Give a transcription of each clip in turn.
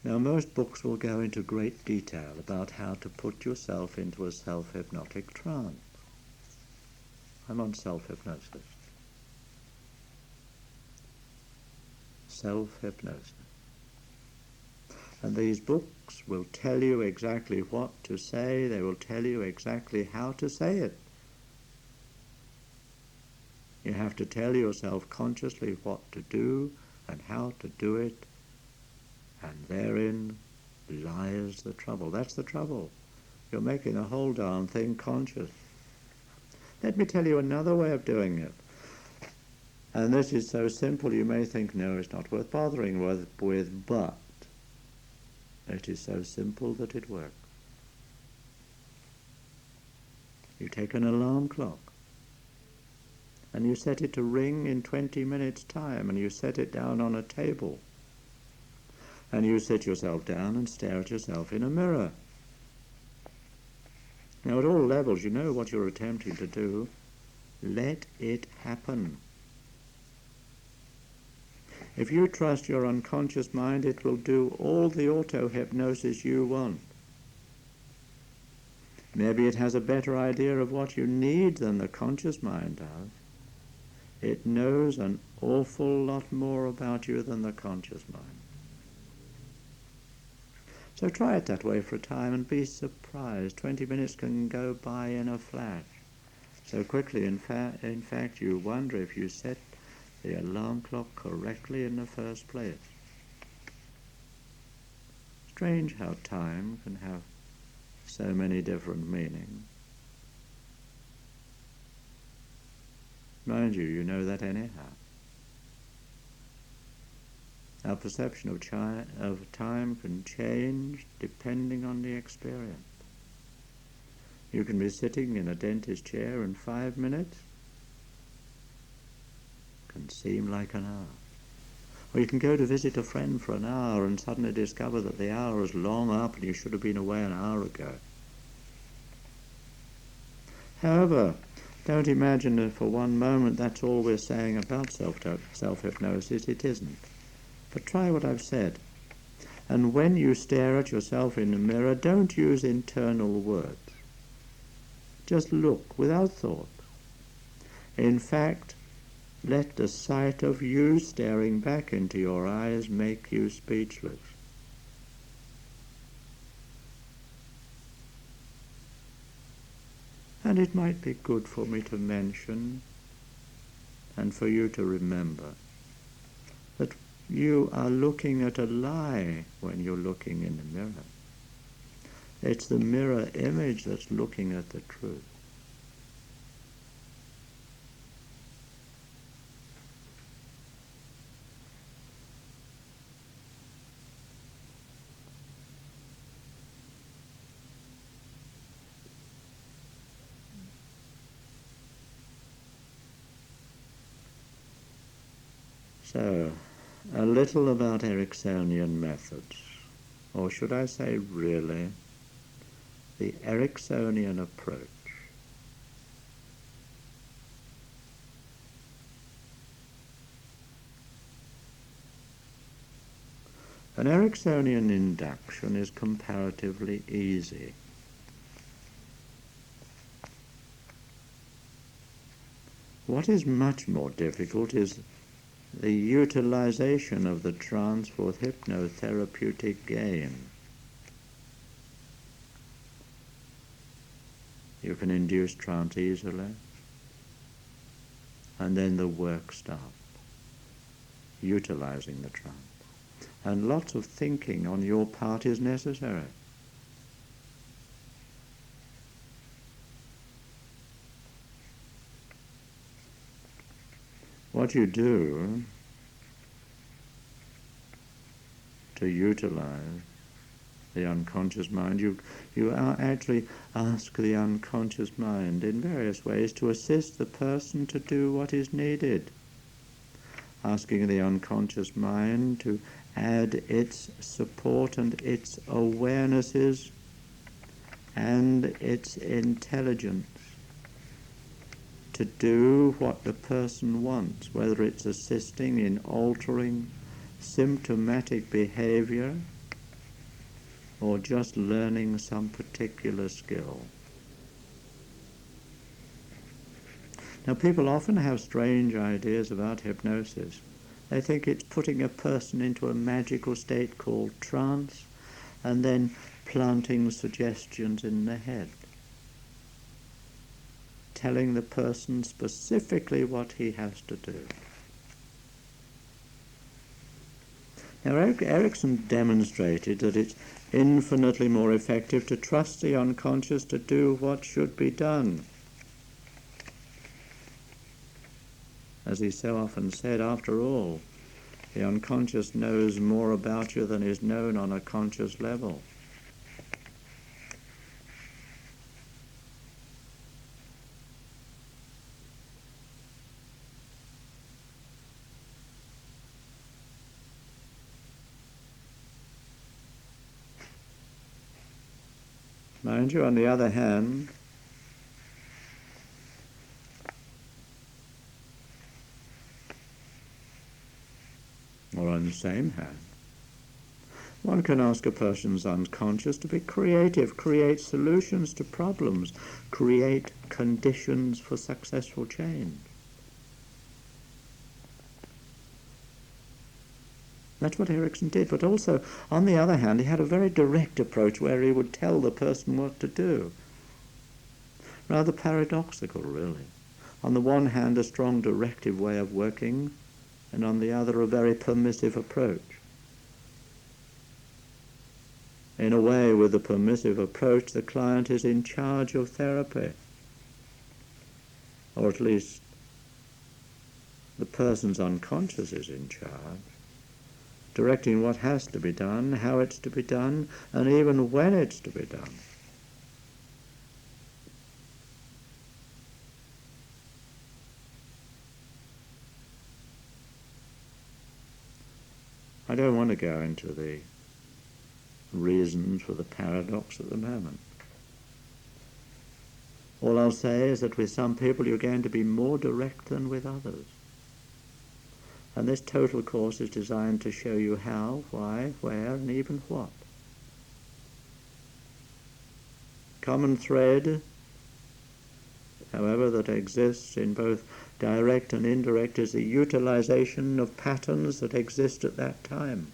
Now, most books will go into great detail about how to put yourself into a self-hypnotic trance. I'm on self-hypnosis. Self-hypnosis. And these books will tell you exactly what to say. They will tell you exactly how to say it. You have to tell yourself consciously what to do and how to do it, and therein lies the trouble. That's the trouble. You're making the whole darn thing conscious. Let me tell you another way of doing it. And this is so simple you may think, no, it's not worth bothering with, but it is so simple that it works. You take an alarm clock and you set it to ring in 20 minutes' time, and you set it down on a table, and you sit yourself down and stare at yourself in a mirror. Now, at all levels, you know what you're attempting to do. Let it happen. If you trust your unconscious mind, it will do all the auto-hypnosis you want. Maybe it has a better idea of what you need than the conscious mind does. It knows an awful lot more about you than the conscious mind. So try it that way for a time and be surprised. 20 minutes can go by in a flash. So quickly, in fact, you wonder if you set the alarm clock correctly in the first place. Strange how time can have so many different meanings. Mind you, you know that anyhow. Our perception of time can change depending on the experience. You can be sitting in a dentist chair and 5 minutes can seem like an hour. Or you can go to visit a friend for an hour and suddenly discover that the hour is long up and you should have been away an hour ago. However, don't imagine that for one moment that's all we're saying about self-hypnosis. It isn't. But try what I've said. And when you stare at yourself in the mirror, don't use internal words. Just look without thought. In fact, let the sight of you staring back into your eyes make you speechless. And it might be good for me to mention, and for you to remember, that you are looking at a lie when you're looking in the mirror. It's the mirror image that's looking at the truth. So, a little about Ericksonian methods, or should I say really, the Ericksonian approach. An Ericksonian induction is comparatively easy. What is much more difficult is the utilization of the trance for hypnotherapeutic gain. You can induce trance easily, and then the work starts, utilizing the trance. And lots of thinking on your part is necessary. What you do to utilize the unconscious mind, you actually ask the unconscious mind in various ways to assist the person to do what is needed. Asking the unconscious mind to add its support and its awarenesses and its intelligence to do what the person wants, whether it's assisting in altering symptomatic behavior or just learning some particular skill. Now, people often have strange ideas about hypnosis. They think it's putting a person into a magical state called trance and then planting suggestions in the head, telling the person specifically what he has to do. Now, Erickson demonstrated that it's infinitely more effective to trust the unconscious to do what should be done. As he so often said, after all, the unconscious knows more about you than is known on a conscious level. Mind you, on the other hand, or on the same hand, one can ask a person's unconscious to be creative, create solutions to problems, create conditions for successful change. That's what Erickson did, but also, on the other hand, he had a very direct approach where he would tell the person what to do. Rather paradoxical, really. On the one hand, a strong directive way of working, and on the other, a very permissive approach. In a way, with a permissive approach, the client is in charge of therapy, or at least the person's unconscious is in charge, directing what has to be done, how it's to be done, and even when it's to be done. I don't want to go into the reasons for the paradox at the moment. All I'll say is that with some people you're going to be more direct than with others. And this total course is designed to show you how, why, where, and even what. Common thread, however, that exists in both direct and indirect is the utilization of patterns that exist at that time.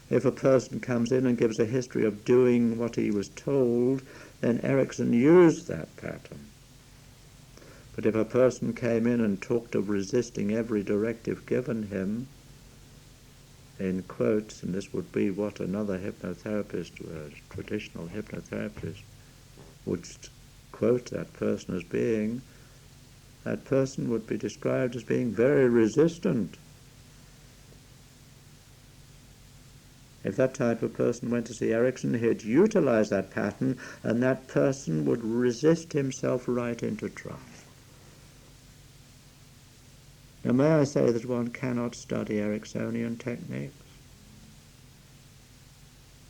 If a person comes in and gives a history of doing what he was told, then Erickson used that pattern. But if a person came in and talked of resisting every directive given him, in quotes, and this would be what another hypnotherapist, a traditional hypnotherapist, would quote that person as being, that person would be described as being very resistant. If that type of person went to see Erickson, he'd utilize that pattern, and that person would resist himself right into trance. Now, may I say that one cannot study Ericksonian techniques?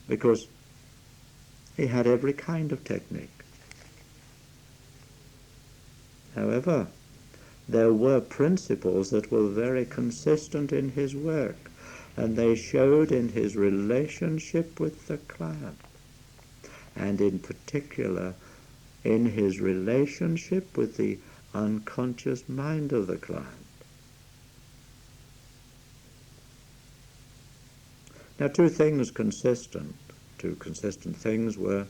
Because he had every kind of technique. However, there were principles that were very consistent in his work, and they showed in his relationship with the client, and in particular in his relationship with the unconscious mind of the client. Now, two consistent things were,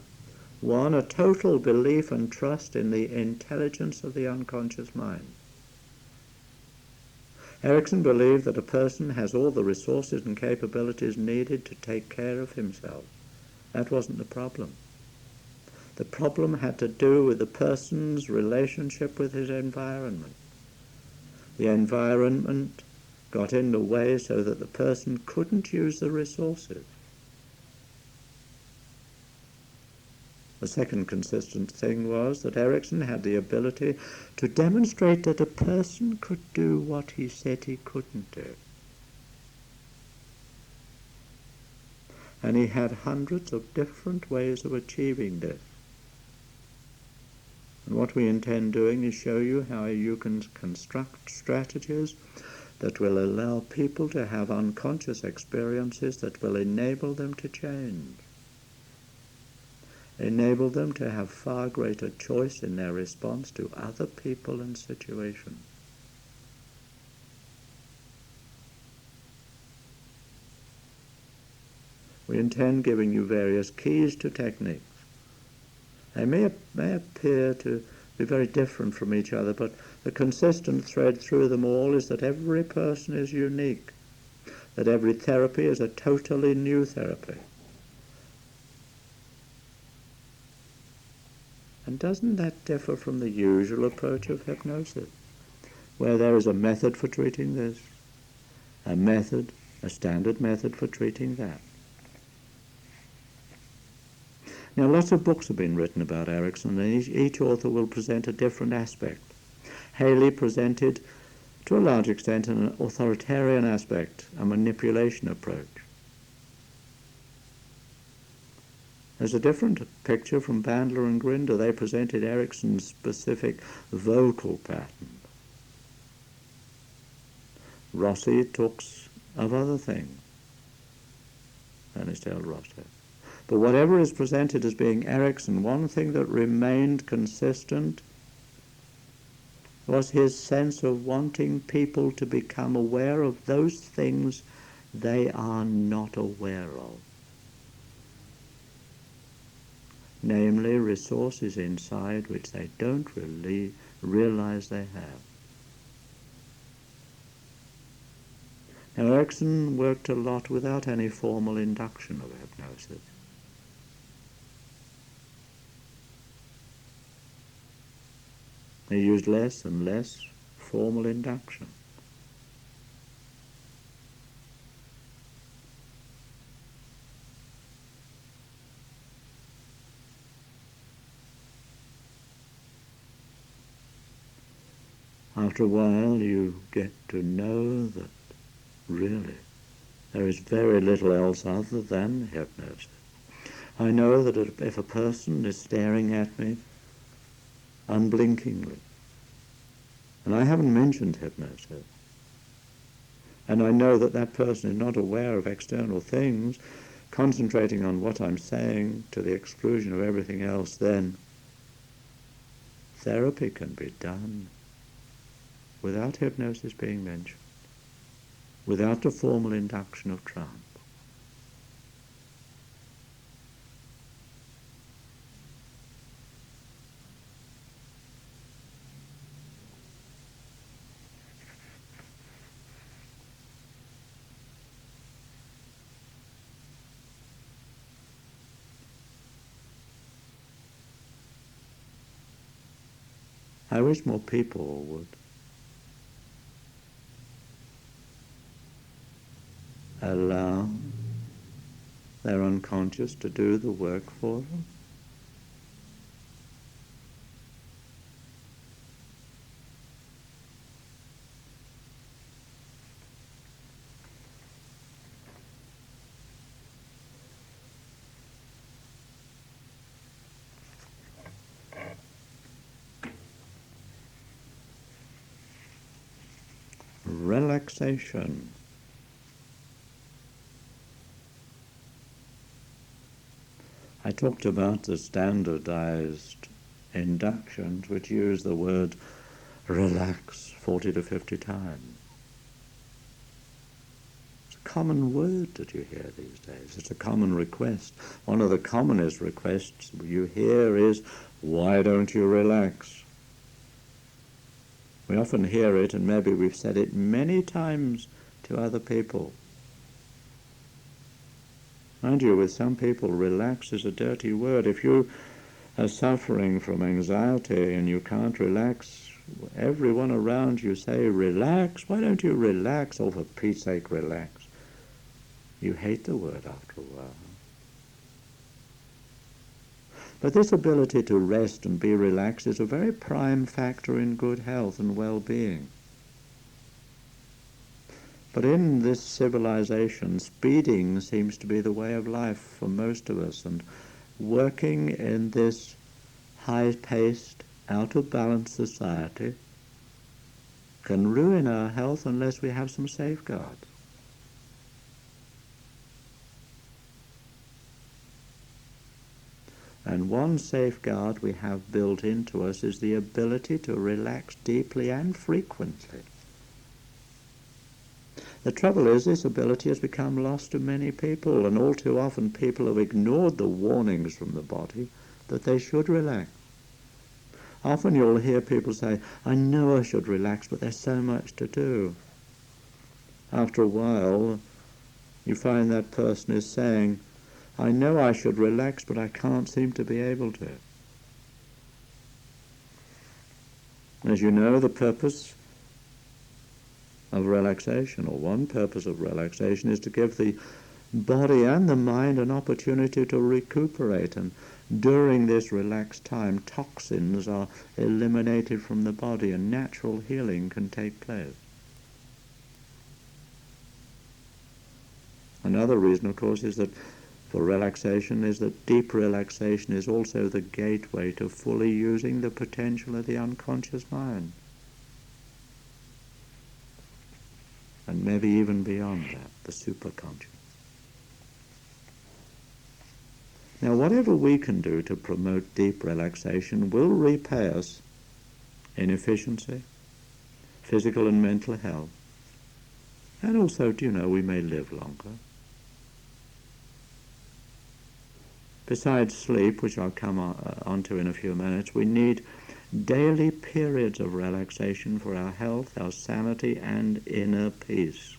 one, a total belief and trust in the intelligence of the unconscious mind. Erickson believed that a person has all the resources and capabilities needed to take care of himself. That wasn't the problem. The problem had to do with the person's relationship with his environment. The environment got in the way so that the person couldn't use the resources. The second consistent thing was that Erickson had the ability to demonstrate that a person could do what he said he couldn't do. And he had hundreds of different ways of achieving this. And what we intend doing is show you how you can construct strategies that will allow people to have unconscious experiences that will enable them to change, enable them to have far greater choice in their response to other people and situations. We intend giving you various keys to techniques. They may appear to be very different from each other, but the consistent thread through them all is that every person is unique, that every therapy is a totally new therapy. And doesn't that differ from the usual approach of hypnosis, where there is a method for treating this, a standard method for treating that? Now, lots of books have been written about Erickson, and each author will present a different aspect. Haley presented, to a large extent, an authoritarian aspect, a manipulation approach. There's a different picture from Bandler and Grinder. They presented Erickson's specific vocal pattern. Rossi talks of other things, Ernest L. Rossi. But whatever is presented as being Erickson, one thing that remained consistent was his sense of wanting people to become aware of those things they are not aware of. Namely, resources inside which they don't really realize they have. Now, Erickson worked a lot without any formal induction of hypnosis. He used less and less formal induction. After a while you get to know that really there is very little else other than hypnosis. I know that if a person is staring at me unblinkingly, and I haven't mentioned hypnosis, and I know that that person is not aware of external things, concentrating on what I'm saying to the exclusion of everything else, then therapy can be done without hypnosis being mentioned, without the formal induction of trance. I wish more people would allow their unconscious to do the work for them. Relaxation. I talked about the standardized inductions which use the word relax 40 to 50 times. It's a common word that you hear these days. It's a common request. One of the commonest requests you hear is, why don't you relax? We often hear it, and maybe we've said it many times to other people. Mind you, with some people, relax is a dirty word. If you are suffering from anxiety and you can't relax, everyone around you say, relax? Why don't you relax? Oh, for Pete's sake, relax. You hate the word after a while. But this ability to rest and be relaxed is a very prime factor in good health and well-being. But in this civilization, speeding seems to be the way of life for most of us, and working in this high-paced, out-of-balance society can ruin our health unless we have some safeguards. And one safeguard we have built into us is the ability to relax deeply and frequently. The trouble is, this ability has become lost to many people, and all too often people have ignored the warnings from the body that they should relax. Often you'll hear people say, I know I should relax, but there's so much to do. After a while, you find that person is saying, I know I should relax, but I can't seem to be able to. As you know, the purpose of relaxation, or one purpose of relaxation, is to give the body and the mind an opportunity to recuperate, and during this relaxed time, toxins are eliminated from the body and natural healing can take place. Another reason, of course, is that for relaxation is that deep relaxation is also the gateway to fully using the potential of the unconscious mind. And maybe even beyond that, the superconscious. Now, whatever we can do to promote deep relaxation will repay us in efficiency, physical and mental health, and also, we may live longer. Besides sleep, which I'll come onto in a few minutes, we need daily periods of relaxation for our health, our sanity, and inner peace.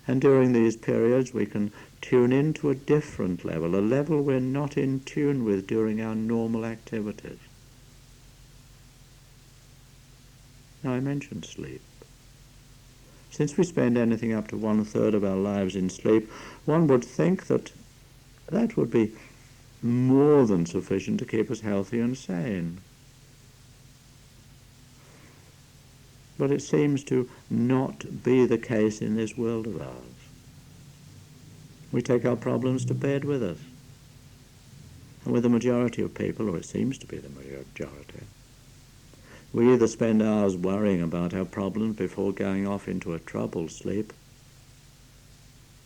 And during these periods we can tune into a different level, a level we're not in tune with during our normal activities. Now, I mentioned sleep. Since we spend anything up to 1/3 of our lives in sleep, one would think that would be more than sufficient to keep us healthy and sane. But it seems to not be the case in this world of ours. We take our problems to bed with us. And with the majority of people, or it seems to be the majority, we either spend hours worrying about our problems before going off into a troubled sleep,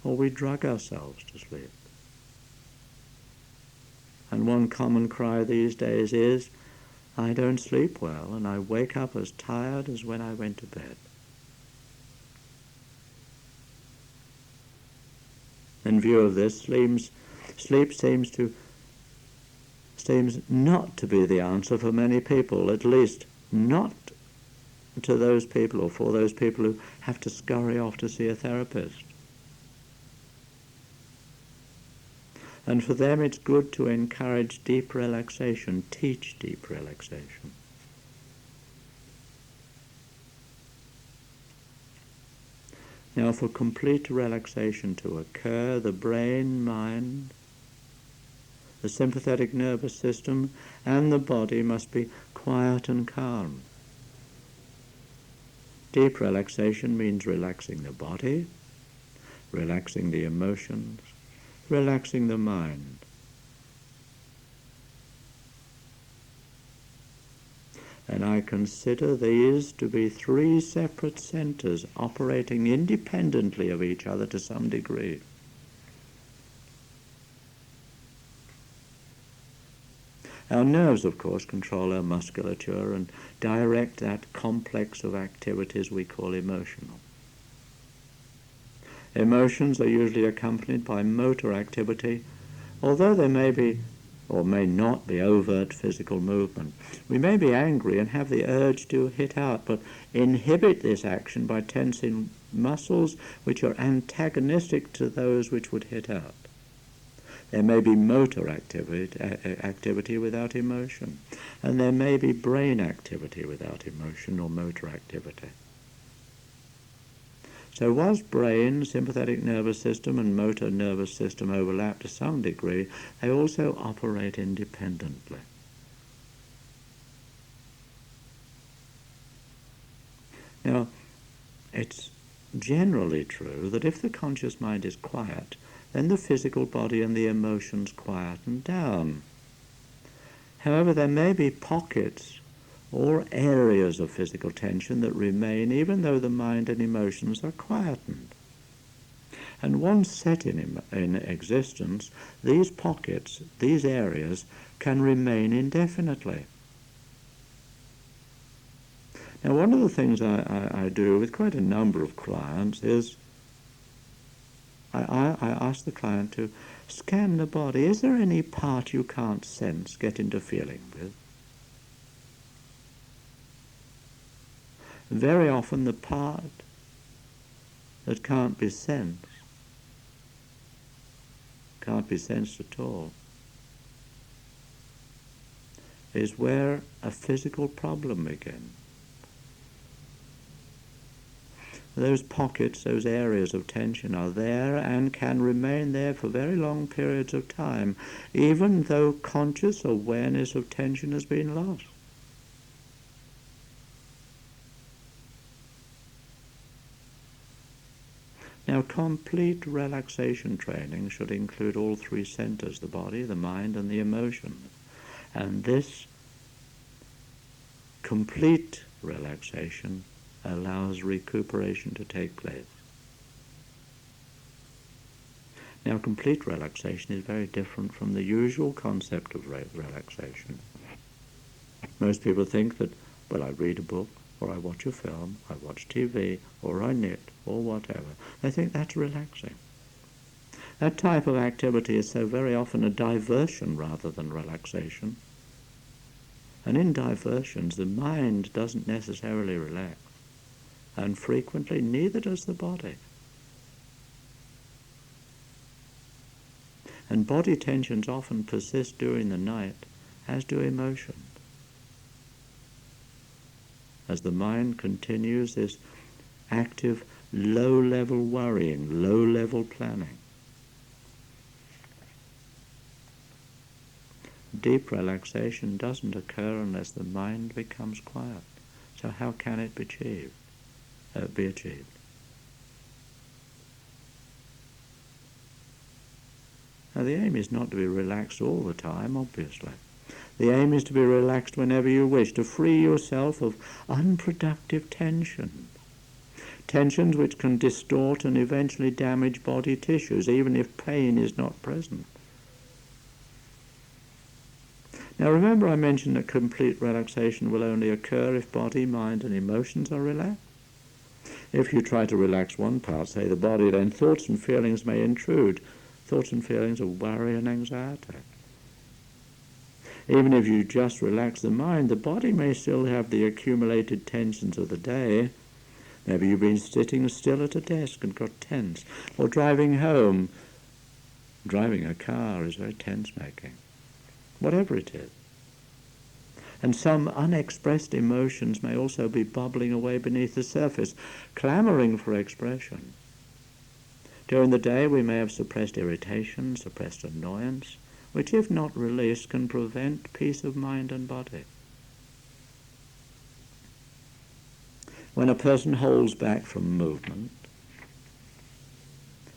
or we drug ourselves to sleep. And one common cry these days is, I don't sleep well, and I wake up as tired as when I went to bed. In view of this, sleep seems not to be the answer for many people, at least not to those people, or for those people who have to scurry off to see a therapist. And for them it's good to encourage deep relaxation, teach deep relaxation. Now, for complete relaxation to occur, the brain, mind, the sympathetic nervous system, and the body must be quiet and calm. Deep relaxation means relaxing the body, relaxing the emotions, relaxing the mind. And I consider these to be three separate centers operating independently of each other to some degree. Our nerves, of course, control our musculature and direct that complex of activities we call emotional. Emotions are usually accompanied by motor activity, although there may be or may not be overt physical movement. We may be angry and have the urge to hit out, but inhibit this action by tensing muscles which are antagonistic to those which would hit out. There may be motor activity without emotion, and there may be brain activity without emotion or motor activity. So whilst brain, sympathetic nervous system, and motor nervous system overlap to some degree, they also operate independently. Now, it's generally true that if the conscious mind is quiet, then the physical body and the emotions quieten down. However, there may be pockets or areas of physical tension that remain even though the mind and emotions are quietened. And once set in existence, these pockets, these areas, can remain indefinitely. Now, one of the things I do with quite a number of clients is I ask the client to scan the body. Is there any part you can't sense, get into feeling with? Very often the part that can't be sensed at all, is where a physical problem begins. Those pockets, those areas of tension are there and can remain there for very long periods of time, even though conscious awareness of tension has been lost. Now, complete relaxation training should include all three centers, the body, the mind, and the emotions. And this complete relaxation allows recuperation to take place. Now, complete relaxation is very different from the usual concept of relaxation. Most people think that, well, I read a book, or I watch a film, I watch TV, or I knit, or whatever. They think that's relaxing. That type of activity is so very often a diversion rather than relaxation. And in diversions, the mind doesn't necessarily relax, and frequently neither does the body. And body tensions often persist during the night, as do emotions, as the mind continues this active, low-level worrying, low-level planning. Deep relaxation doesn't occur unless the mind becomes quiet. So how can it be achieved? Now, the aim is not to be relaxed all the time, obviously. The aim is to be relaxed whenever you wish, to free yourself of unproductive tension. Tensions which can distort and eventually damage body tissues, even if pain is not present. Now, remember I mentioned that complete relaxation will only occur if body, mind, and emotions are relaxed. If you try to relax one part, say the body, then thoughts and feelings may intrude. Thoughts and feelings of worry and anxiety. Even if you just relax the mind, the body may still have the accumulated tensions of the day. Maybe you've been sitting still at a desk and got tense, or driving home. Driving a car is very tense-making. Whatever it is. And some unexpressed emotions may also be bubbling away beneath the surface, clamoring for expression. During the day we may have suppressed irritation, suppressed annoyance, which if not released can prevent peace of mind and body. When a person holds back from movement,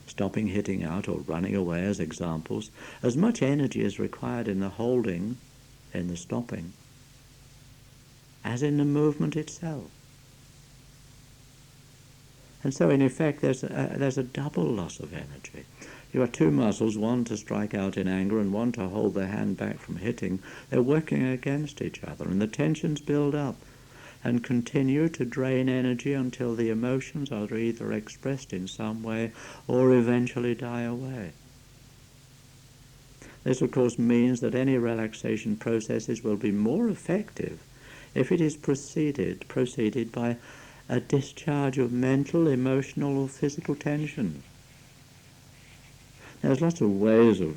stopping, hitting out, or running away as examples, as much energy is required in the holding, in the stopping, as in the movement itself. And so in effect there's a double loss of energy. You have two muscles, one to strike out in anger and one to hold the hand back from hitting. They're working against each other, and the tensions build up and continue to drain energy until the emotions are either expressed in some way or eventually die away. This, of course, means that any relaxation processes will be more effective if it is preceded by a discharge of mental, emotional, or physical tension. There's lots of ways of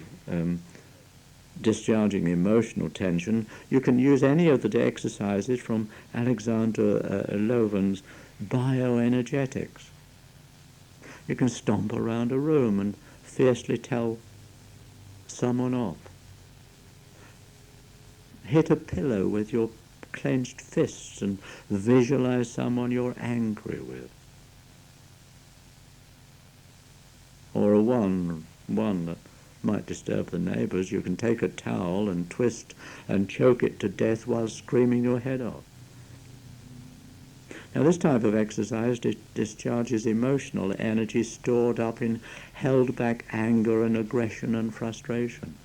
discharging emotional tension. You can use any of the exercises from Alexander Loven's bioenergetics. You can stomp around a room and fiercely tell someone off. Hit a pillow with your clenched fists and visualize someone you're angry with. Or a one that might disturb the neighbours, you can take a towel and twist and choke it to death while screaming your head off. Now this type of exercise discharges emotional energy stored up in held back anger and aggression and frustration.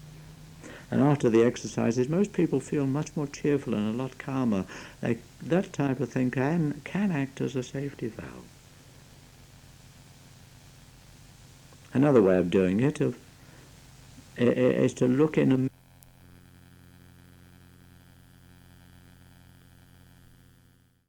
And after the exercises, most people feel much more cheerful and a lot calmer. That type of thing can act as a safety valve. Another way of doing it is to look in